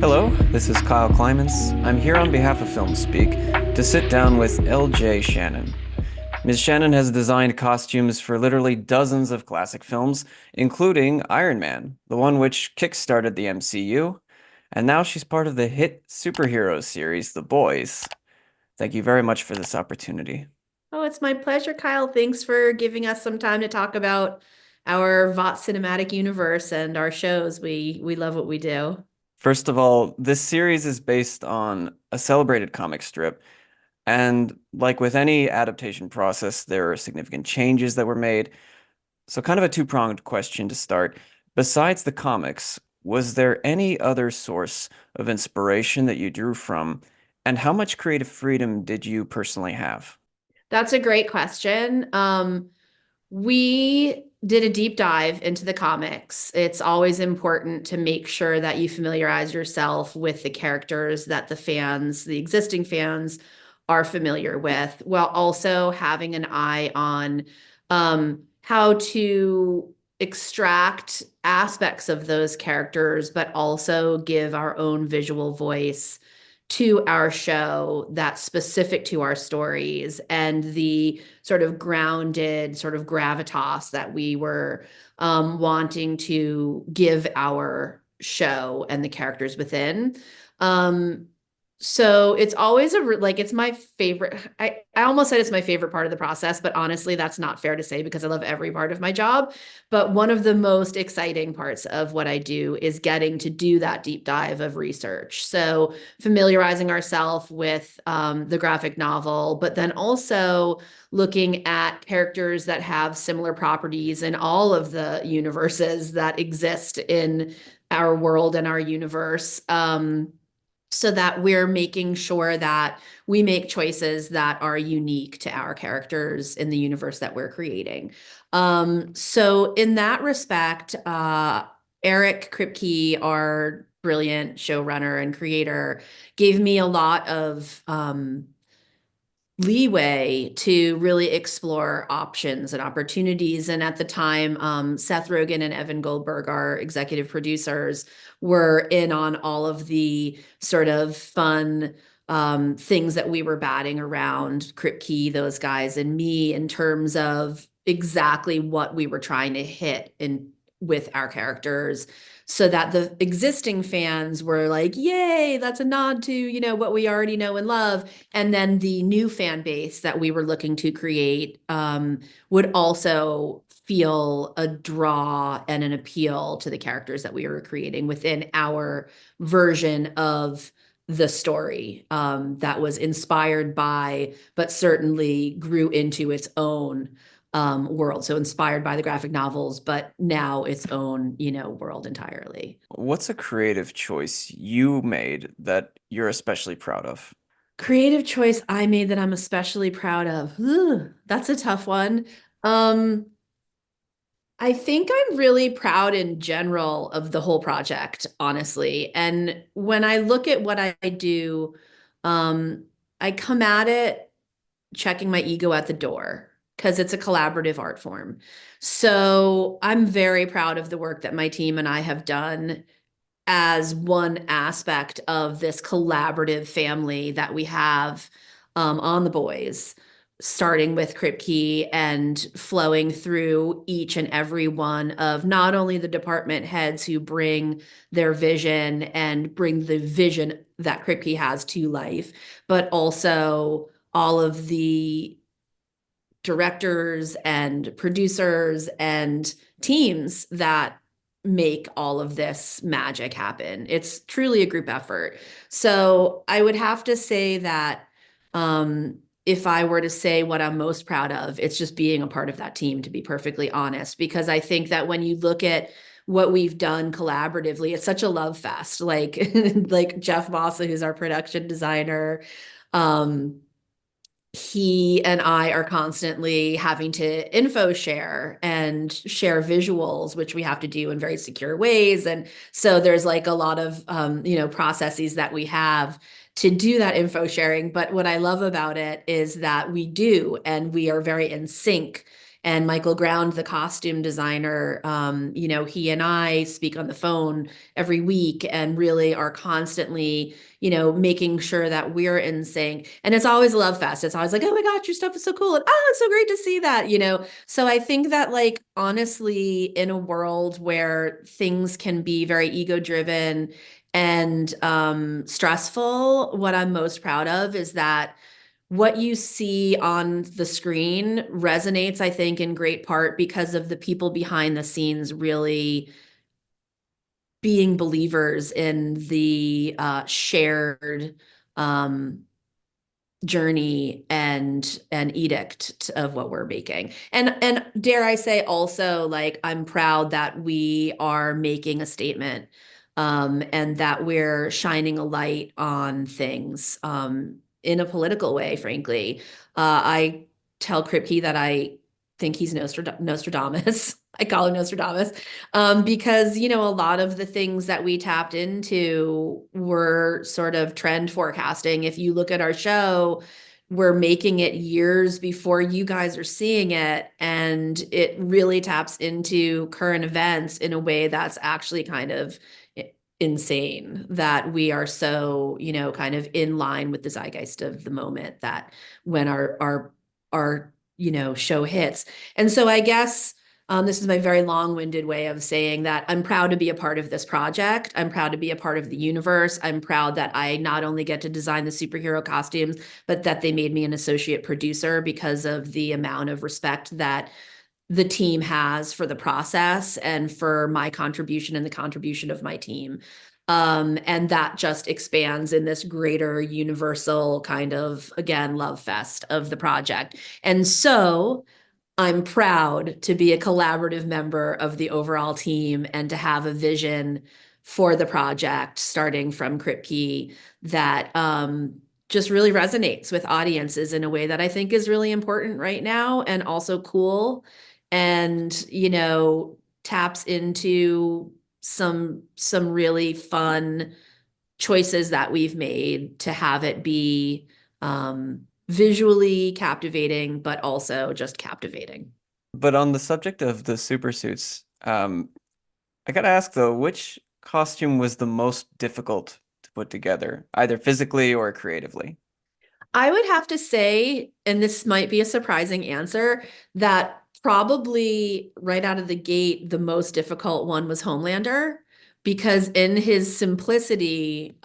Hello, this is Kyle Climans. I'm here on behalf of FilmSpeak to sit down with L J Shannon. Ms. Shannon has designed costumes for literally dozens of classic films, including Iron Man, the one which kickstarted the MCU, and now she's part of the hit superhero series, The Boys. Thank you very much for this opportunity. Oh, it's my pleasure, Kyle. Thanks for giving us some time to talk about our Vought cinematic universe and our shows. We love what we do. First of all, this series is based on a celebrated comic strip. And like with any adaptation process, there are significant changes that were made. So, kind of a two-pronged question to start. Besides the comics, was there any other source of inspiration that you drew from? And how much creative freedom did you personally have? That's a great question. We did a deep dive into the comics. It's always important to make sure that you familiarize yourself with the characters that the existing fans, are familiar with, while also having an eye on how to extract aspects of those characters, but also give our own visual voice to our show that's specific to our stories and the sort of grounded sort of gravitas that we were wanting to give our show and the characters within. So it's always like it's my favorite. I almost said it's my favorite part of the process, but honestly, that's not fair to say because I love every part of my job. But one of the most exciting parts of what I do is getting to do that deep dive of research. So familiarizing ourselves with the graphic novel, but then also looking at characters that have similar properties in all of the universes that exist in our world and our universe. So that we're making sure that we make choices that are unique to our characters in the universe that we're creating. So in that respect, Eric Kripke, our brilliant showrunner and creator, gave me a lot of leeway to really explore options and opportunities. And at the time, Seth Rogen and Evan Goldberg, our executive producers, were in on all of the sort of fun things that we were batting around, Kripke, those guys, and me in terms of exactly what we were trying to hit in with our characters so that the existing fans were like, yay, that's a nod to, what we already know and love. And then the new fan base that we were looking to create would also feel a draw and an appeal to the characters that we were creating within our version of the story that was inspired by, but certainly grew into its own world. So inspired by the graphic novels, but now its own, world entirely. What's a creative choice you made that you're especially proud of? Creative choice I made that I'm especially proud of. Ooh, that's a tough one. Um, I think I'm really proud in general of the whole project, honestly. And when I look at what I do, um, I come at it checking my ego at the door because it's a collaborative art form. So I'm very proud of the work that my team and I have done as one aspect of this collaborative family that we have on the boys, starting with Kripke and flowing through each and every one of not only the department heads who bring their vision and bring the vision that Kripke has to life, but also all of the directors and producers and teams that make all of this magic happen. It's truly a group effort. So I would have to say that if I were to say what I'm most proud of, it's just being a part of that team, to be perfectly honest, because I think that when you look at what we've done collaboratively, it's such a love fest. Like like Jeff Mossa, who's our production designer, um, he and I are constantly having to info share and share visuals, which we have to do in very secure ways. And so there's like a lot of, processes that we have to do that info sharing. But what I love about it is that we do, and we are very in sync And Michael Ground, the costume designer, he and I speak on the phone every week and really are constantly, making sure that we're in sync. And it's always a love fest. It's always like, oh my gosh, your stuff is so cool. And oh, it's so great to see that. So I think that, like, honestly, in a world where things can be very ego driven and stressful, what I'm most proud of is that what you see on the screen resonates, I think, in great part because of the people behind the scenes really being believers in the shared um, journey and edict of what we're making. And dare I say also, like, I'm proud that we are making a statement, and that we're shining a light on things in a political way, frankly. I tell Kripke that I think he's Nostradamus. I call him Nostradamus, because, a lot of the things that we tapped into were sort of trend forecasting. If you look at our show, we're making it years before you guys are seeing it, and it really taps into current events in a way that's actually kind of insane, that we are so, kind of in line with the zeitgeist of the moment, that when our show hits. And so I guess this is my very long-winded way of saying that I'm proud to be a part of this project. I'm proud to be a part of the universe. I'm proud that I not only get to design the superhero costumes, but that they made me an associate producer, because of the amount of respect that the team has for the process and for my contribution and the contribution of my team. And that just expands in this greater universal kind of, again, love fest of the project. And so I'm proud to be a collaborative member of the overall team and to have a vision for the project, starting from Kripke, that just really resonates with audiences in a way that I think is really important right now, and also cool, and taps into some really fun choices that we've made to have it be visually captivating, but also just captivating. But on the subject of the supersuits, I gotta ask though, which costume was the most difficult to put together, either physically or creatively? I would have to say, and this might be a surprising answer, that probably right out of the gate, the most difficult one was Homelander, because in his simplicity,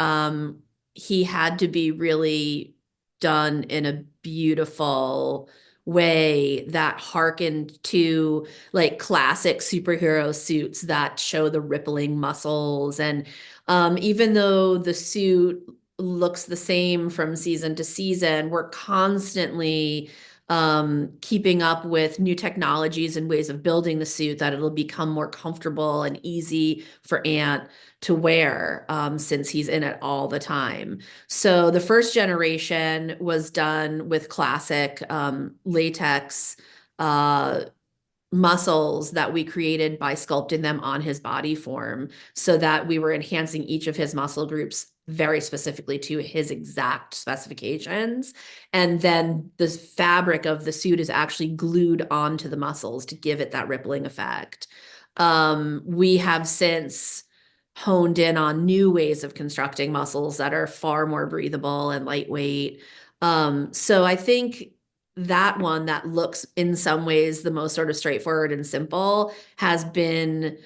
he had to be really done in a beautiful way that harkened to, like, classic superhero suits that show the rippling muscles. And even though the suit looks the same from season to season, we're constantly keeping up with new technologies and ways of building the suit, that it'll become more comfortable and easy for Ant to wear, since he's in it all the time. So the first generation was done with classic latex muscles that we created by sculpting them on his body form, so that we were enhancing each of his muscle groups very specifically to his exact specifications. And then the fabric of the suit is actually glued onto the muscles to give it that rippling effect. We have since honed in on new ways of constructing muscles that are far more breathable and lightweight. So I think that one, that looks in some ways the most sort of straightforward and simple, has been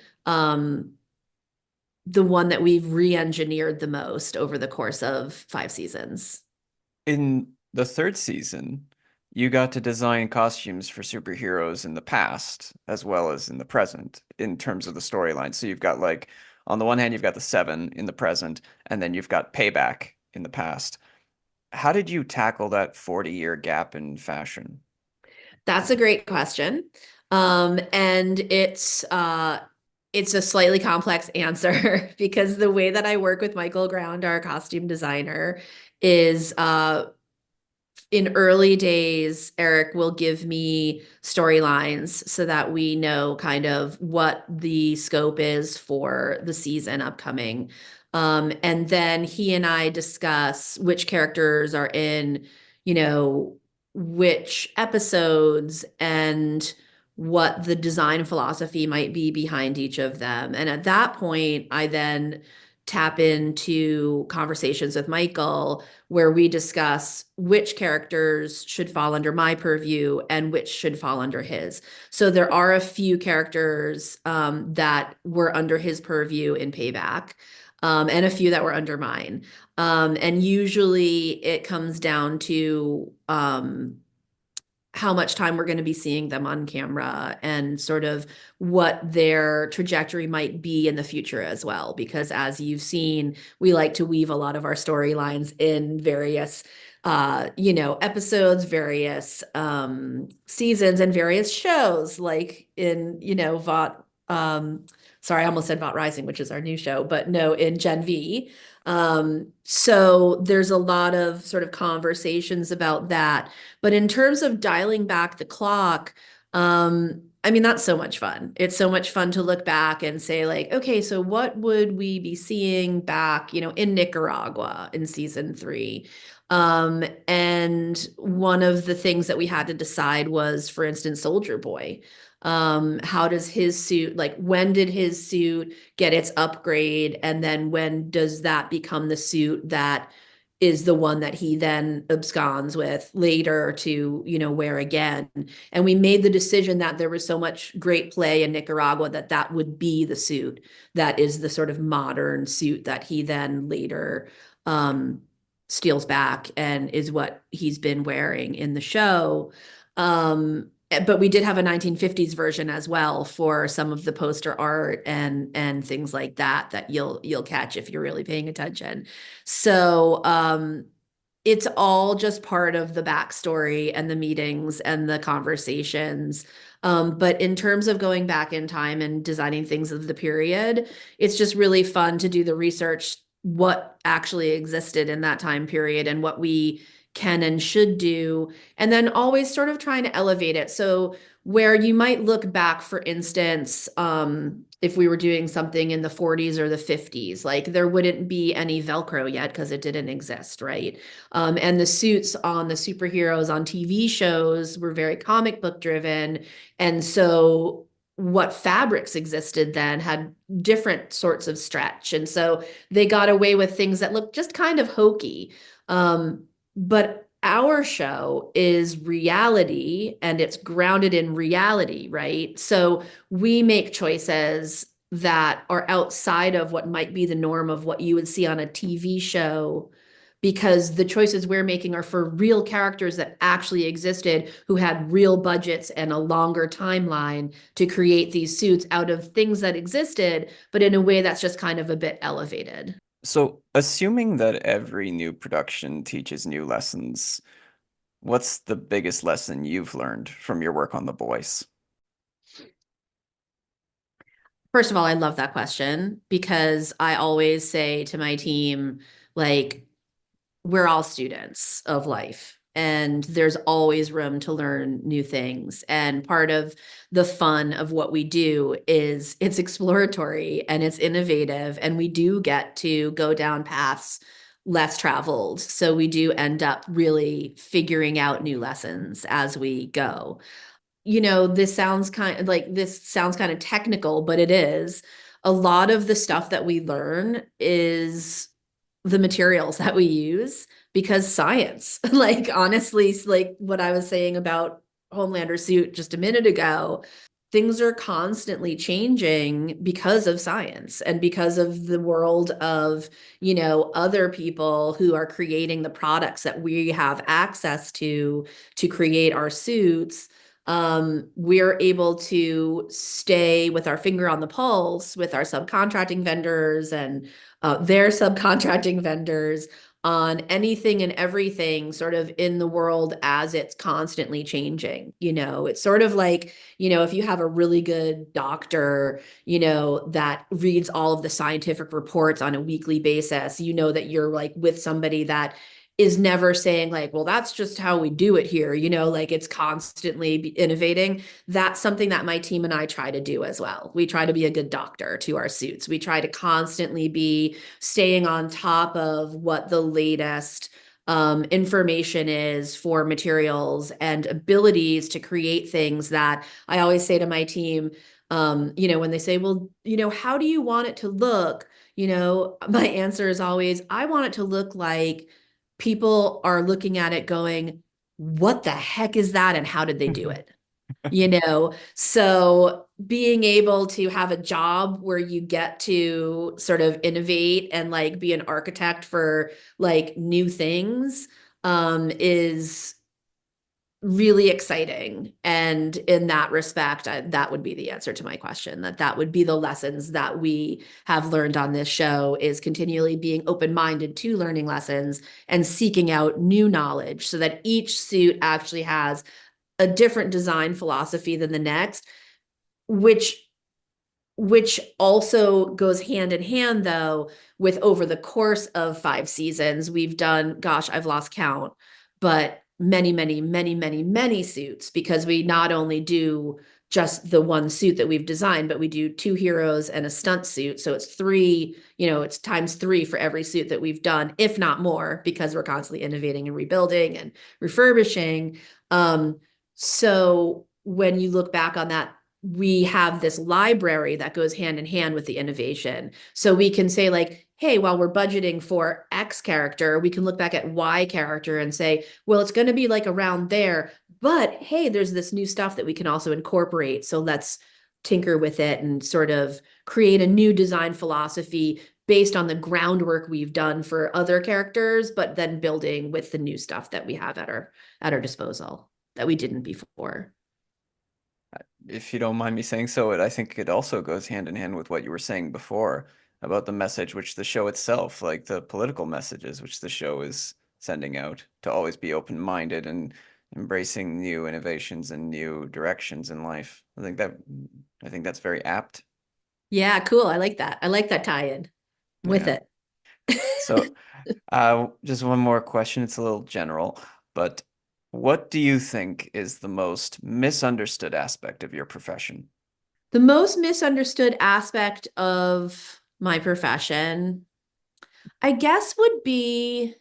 the one that we've re-engineered the most over the course of 5 seasons. In the third season, you got to design costumes for superheroes in the past as well as in the present in terms of the storyline. So you've got, like, on the one hand, you've got the Seven in the present, and then you've got Payback in the past. How did you tackle that 40-year gap in fashion? That's a great question. And it's a slightly complex answer because the way that I work with Michael Ground, our costume designer, is in early days, Eric will give me storylines so that we know kind of what the scope is for the season upcoming. And then he and I discuss which characters are in, which episodes, and what the design philosophy might be behind each of them. And at that point, I then tap into conversations with Michael where we discuss which characters should fall under my purview and which should fall under his. So there are a few characters that were under his purview in Payback, and a few that were under mine. And usually it comes down to how much time we're going to be seeing them on camera and sort of what their trajectory might be in the future as well. Because as you've seen, we like to weave a lot of our storylines in various episodes, various seasons, and various shows, like in, Vought, sorry, I almost said Vought Rising, which is our new show, but no, in Gen V. So there's a lot of sort of conversations about that. But in terms of dialing back the clock, I mean, that's so much fun. It's so much fun to look back and say, like, okay, so what would we be seeing back, in Nicaragua in season 3? And one of the things that we had to decide was, for instance, Soldier Boy. How does his suit, like, when did his suit get its upgrade? And then when does that become the suit that is the one that he then absconds with later to, wear again? And we made the decision that there was so much great play in Nicaragua that that would be the suit that is the sort of modern suit that he then later steals back and is what he's been wearing in the show. But we did have a 1950s version as well for some of the poster art and things like that you'll catch if you're really paying attention. So it's all just part of the backstory and the meetings and the conversations. But in terms of going back in time and designing things of the period, it's just really fun to do the research, what actually existed in that time period and what we can and should do, and then always sort of trying to elevate it. So where you might look back, for instance, if we were doing something in the 40s or the 50s, like there wouldn't be any Velcro yet because it didn't exist, right? And the suits on the superheroes on TV shows were very comic book driven. And so what fabrics existed then had different sorts of stretch. And so they got away with things that looked just kind of hokey. But our show is reality and it's grounded in reality, right? So we make choices that are outside of what might be the norm of what you would see on a TV show, because the choices we're making are for real characters that actually existed, who had real budgets and a longer timeline to create these suits out of things that existed, but in a way that's just kind of a bit elevated. So, assuming that every new production teaches new lessons, what's the biggest lesson you've learned from your work on The Boys? First of all, I love that question because I always say to my team, like, we're all students of life and there's always room to learn new things. And part of the fun of what we do is it's exploratory and it's innovative, and we do get to go down paths less traveled. So we do end up really figuring out new lessons as we go. This sounds kind of technical, but it is. A lot of the stuff that we learn is the materials that we use, because science, like, honestly, like what I was saying about Homelander's suit just a minute ago, things are constantly changing because of science and because of the world of, other people who are creating the products that we have access to create our suits. We're able to stay with our finger on the pulse with our subcontracting vendors and their subcontracting vendors on anything and everything sort of in the world as it's constantly changing. It's sort of like, if you have a really good doctor, that reads all of the scientific reports on a weekly basis, that you're like with somebody that is never saying like, well, that's just how we do it here. Like it's constantly innovating. That's something that my team and I try to do as well. We try to be a good doctor to our suits. We try to constantly be staying on top of what the latest information is for materials and abilities to create things that I always say to my team, when they say, well, how do you want it to look? My answer is always, I want it to look like people are looking at it going, what the heck is that? And how did they do it? So being able to have a job where you get to sort of innovate and like be an architect for like new things is really exciting. And in that respect, that would be the answer to my question, that would be the lessons that we have learned on this show, is continually being open-minded to learning lessons and seeking out new knowledge so that each suit actually has a different design philosophy than the next, which also goes hand in hand though with, over the course of 5 seasons, we've done, gosh, I've lost count, but many, many, many, many, many suits, because we not only do just the one suit that we've designed, but we do 2 heroes and a stunt suit. So it's 3, it's times 3 for every suit that we've done, if not more, because we're constantly innovating and rebuilding and refurbishing. So when you look back on that, we have this library that goes hand in hand with the innovation. So we can say like, hey, while we're budgeting for X character, we can look back at Y character and say, well, it's going to be like around there, but hey, there's this new stuff that we can also incorporate. So let's tinker with it and sort of create a new design philosophy based on the groundwork we've done for other characters, but then building with the new stuff that we have at our disposal that we didn't before. If you don't mind me saying so, I think it also goes hand in hand with what you were saying before about the message which the show itself, like the political messages which the show is sending out, to always be open-minded and embracing new innovations and new directions in life. I think that's very apt. Yeah, cool. I like that. I like that tie-in with Yeah. it. So, just one more question. It's a little general, but what do you think is the most misunderstood aspect of your profession? The most misunderstood aspect of my profession, I guess, would be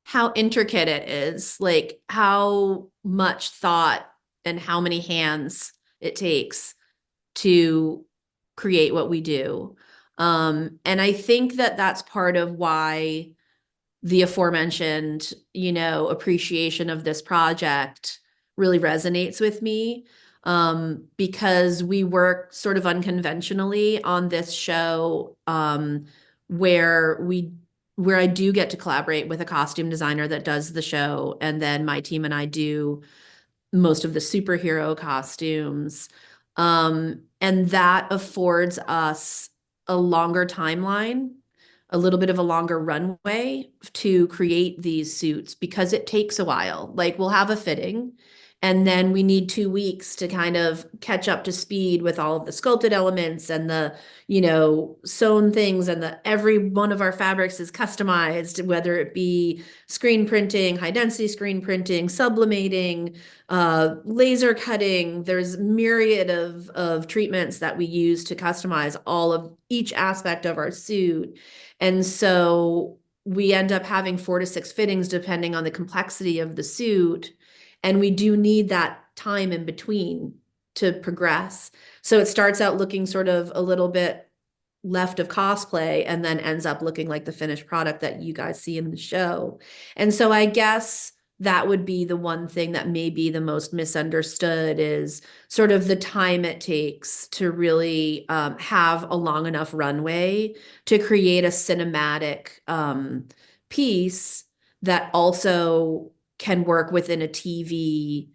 how intricate it is, like how much thought and how many hands it takes to create what we do. And I think that that's part of why the aforementioned, appreciation of this project really resonates with me, because we work sort of unconventionally on this show, where I do get to collaborate with a costume designer that does the show, and then my team and I do most of the superhero costumes. And that affords us a longer timeline, a little bit of a longer runway to create these suits, because it takes a while. Like we'll have a fitting, and then we need 2 weeks to kind of catch up to speed with all of the sculpted elements and the, sewn things, and every one of our fabrics is customized, whether it be screen printing, high density screen printing, sublimating, laser cutting. There's myriad of treatments that we use to customize all of each aspect of our suit. And so we end up having 4 to 6 fittings depending on the complexity of the suit. And we do need that time in between to progress. So it starts out looking sort of a little bit left of cosplay and then ends up looking like the finished product that you guys see in the show. And so I guess that would be the one thing that may be the most misunderstood, is sort of the time it takes to really have a long enough runway to create a cinematic piece that also can work within a TV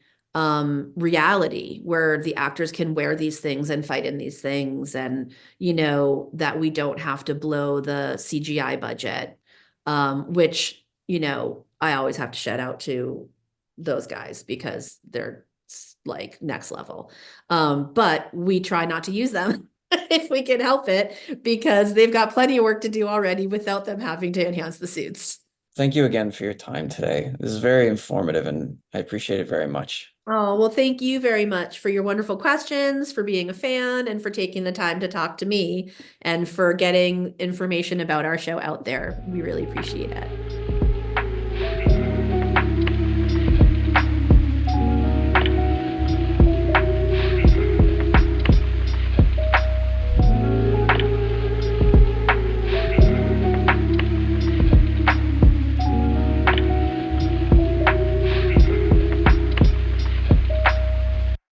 reality, where the actors can wear these things and fight in these things, and that we don't have to blow the CGI budget, which I always have to shout out to those guys because they're like next level. But we try not to use them if we can help it, because they've got plenty of work to do already without them having to enhance the suits. Thank you again for your time today. This is very informative and I appreciate it very much. Oh, well, thank you very much for your wonderful questions, for being a fan, and for taking the time to talk to me, and for getting information about our show out there. We really appreciate it.